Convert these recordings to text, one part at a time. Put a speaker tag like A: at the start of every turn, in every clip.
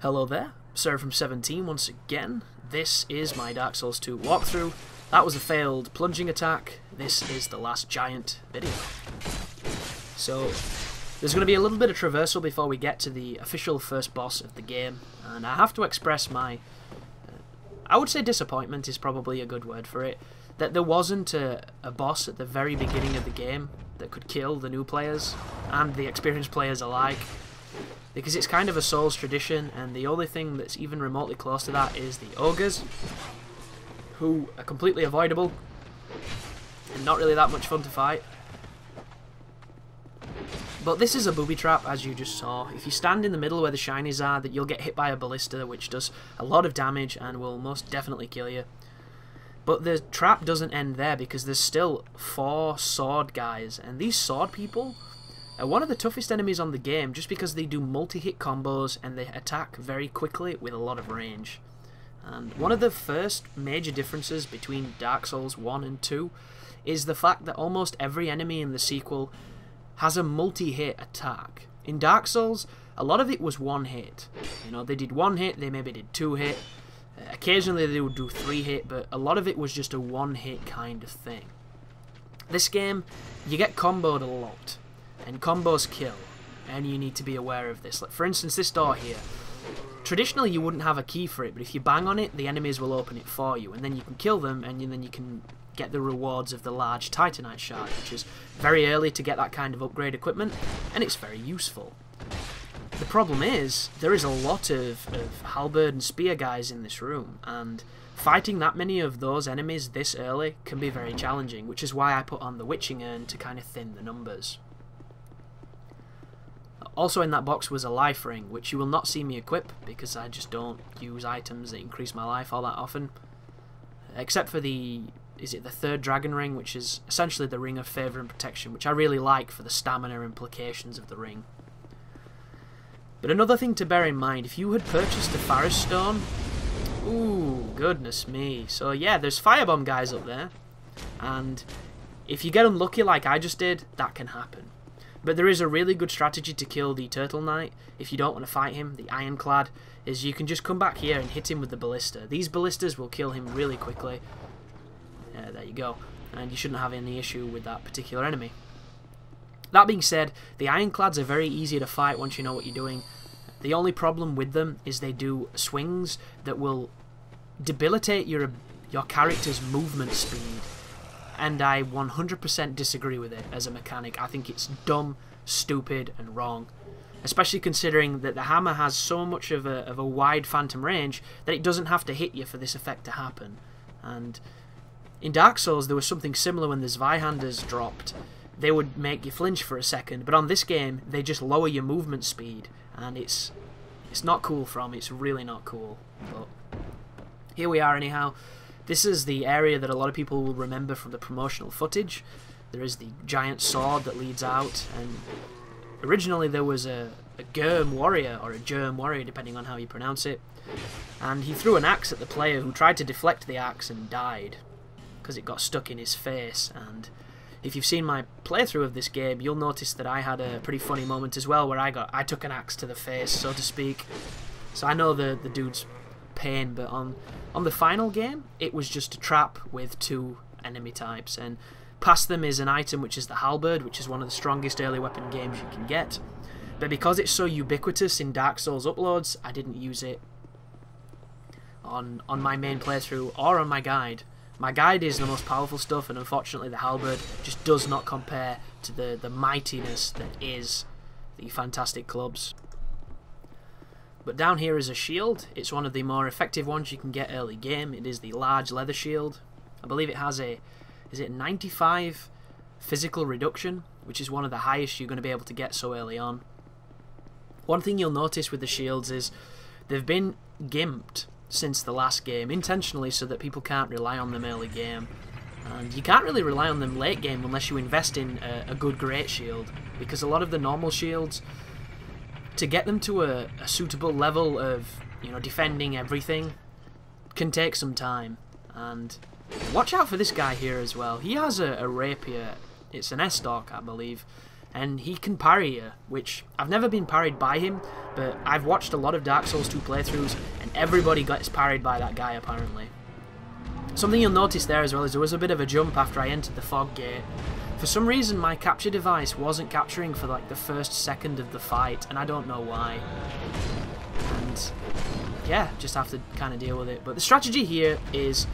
A: Hello there, Sarah from 17 once again. This is my Dark Souls 2 walkthrough. That was a failed plunging attack. This is the last giant video. So, there's going to be a little bit of traversal before we get to the official first boss of the game. And I have to express my, I would say disappointment is probably a good word for it, that there wasn't a boss at the very beginning of the game that could kill the new players and the experienced players alike. Because it's kind of a Souls tradition, and the only thing that's even remotely close to that is the ogres, who are completely avoidable and not really that much fun to fight. But this is a booby trap, as you just saw. If you stand in the middle where the shinies are, that you'll get hit by a ballista, which does a lot of damage and will most definitely kill you. But the trap doesn't end there, because there's still 4 sword guys, and these sword people are one of the toughest enemies on the game, just because they do multi-hit combos and they attack very quickly with a lot of range. And one of the first major differences between Dark Souls 1 and 2 is the fact that almost every enemy in the sequel has a multi-hit attack. In Dark Souls, a lot of it was one hit. You know, they did 1 hit, they maybe did 2 hit, occasionally they would do 3 hit, but a lot of it was just a 1 hit kind of thing. This game, you get comboed a lot. And combos kill, and you need to be aware of this. Like, for instance, this door here. Traditionally, you wouldn't have a key for it, but if you bang on it, the enemies will open it for you, and then you can kill them, and then you can get the rewards of the large Titanite shard, which is very early to get that kind of upgrade equipment, and it's very useful. The problem is, there is a lot of halberd and spear guys in this room, and fighting that many of those enemies this early can be very challenging, which is why I put on the witching urn to kind of thin the numbers. Also in that box was a life ring, which you will not see me equip, because I just don't use items that increase my life all that often. Except for the, is it the 3rd dragon ring, which is essentially the ring of favour and protection, which I really like for the stamina implications of the ring. But another thing to bear in mind, if you had purchased the Forest Stone, ooh, goodness me. So yeah, there's firebomb guys up there, and if you get unlucky like I just did, that can happen. But there is a really good strategy to kill the Turtle Knight if you don't want to fight him, the Ironclad, is you can just come back here and hit him with the ballista. These ballistas will kill him really quickly. There you go. And you shouldn't have any issue with that particular enemy. That being said, the Ironclads are very easy to fight once you know what you're doing. The only problem with them is they do swings that will debilitate your character's movement speed. And I 100% disagree with it as a mechanic. I think it's dumb, stupid, and wrong. Especially considering that the hammer has so much of a wide phantom range that it doesn't have to hit you for this effect to happen. And in Dark Souls there was something similar when the Zweihanders dropped. They would make you flinch for a second, but on this game they just lower your movement speed. And it's not cool it's really not cool. But here we are anyhow. This is the area that a lot of people will remember from the promotional footage. There is the giant sword that leads out, and originally there was a Germ warrior, or a Germ warrior depending on how you pronounce it, and he threw an axe at the player who tried to deflect the axe and died because it got stuck in his face. And if you've seen my playthrough of this game, you'll notice that I had a pretty funny moment as well where I took an axe to the face, so to speak. So I know the dude's pain, but on the final game it was just a trap with 2 enemy types, and past them is an item which is the halberd, which is one of the strongest early weapon games you can get. But because it's so ubiquitous in Dark Souls uploads, I didn't use it on my main playthrough or on my guide. My guide is the most powerful stuff, and unfortunately the halberd just does not compare to the mightiness that is the fantastic clubs. But down here is a shield. It's one of the more effective ones you can get early game. It is the large leather shield. I believe it has a, is it 95 physical reduction, which is one of the highest you're going to be able to get so early on. One thing you'll notice with the shields is they've been gimped since the last game, intentionally so that people can't rely on them early game. And you can't really rely on them late game unless you invest in a good great shield, because a lot of the normal shields, to get them to a suitable level of, you know, defending everything can take some time. And watch out for this guy here as well. He has a rapier. It's an S-Stock, I believe. and he can parry you, which I've never been parried by him, but I've watched a lot of Dark Souls 2 playthroughs, and everybody gets parried by that guy apparently. Something you'll notice there as well is there was a bit of a jump after I entered the fog gate. For some reason my capture device wasn't capturing for like the first second of the fight, and I don't know why. And yeah, just have to kind of deal with it. But the strategy here is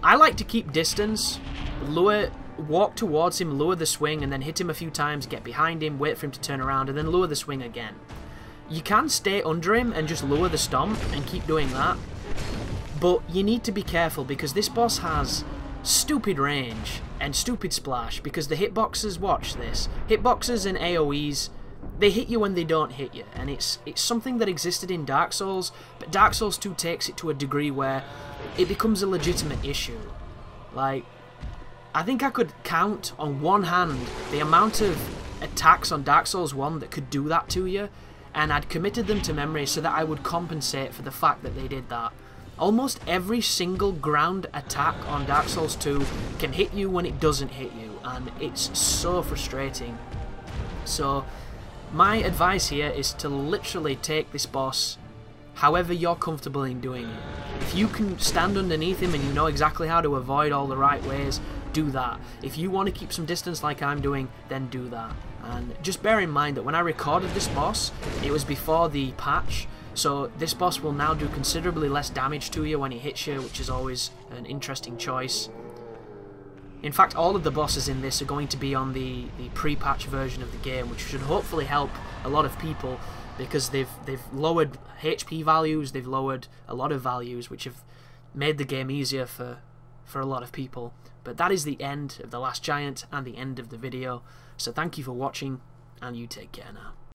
A: I like to keep distance, walk towards him, lure the swing, and then hit him a few times, get behind him, wait for him to turn around, and then lure the swing again. You can stay under him and just lure the stomp and keep doing that, but you need to be careful because this boss has stupid range and stupid splash, because the hitboxes, watch this, hitboxes and AoEs, they hit you when they don't hit you, and it's something that existed in Dark Souls, but Dark Souls 2 takes it to a degree where it becomes a legitimate issue. Like, I think I could count on one hand the amount of attacks on Dark Souls 1 that could do that to you, and I'd committed them to memory so that I would compensate for the fact that they did that. Almost every single ground attack on Dark Souls 2 can hit you when it doesn't hit you, and it's so frustrating. So my advice here is to literally take this boss however you're comfortable in doing it. If you can stand underneath him and you know exactly how to avoid all the right ways, do that. If you want to keep some distance like I'm doing, then do that. And just bear in mind that when I recorded this boss, it was before the patch, so this boss will now do considerably less damage to you when he hits you, which is always an interesting choice. In fact, all of the bosses in this are going to be on the pre-patch version of the game, which should hopefully help a lot of people, because they've lowered HP values, they've lowered a lot of values, which have made the game easier for a lot of people. But that is the end of The Last Giant and the end of the video. So thank you for watching, and you take care now.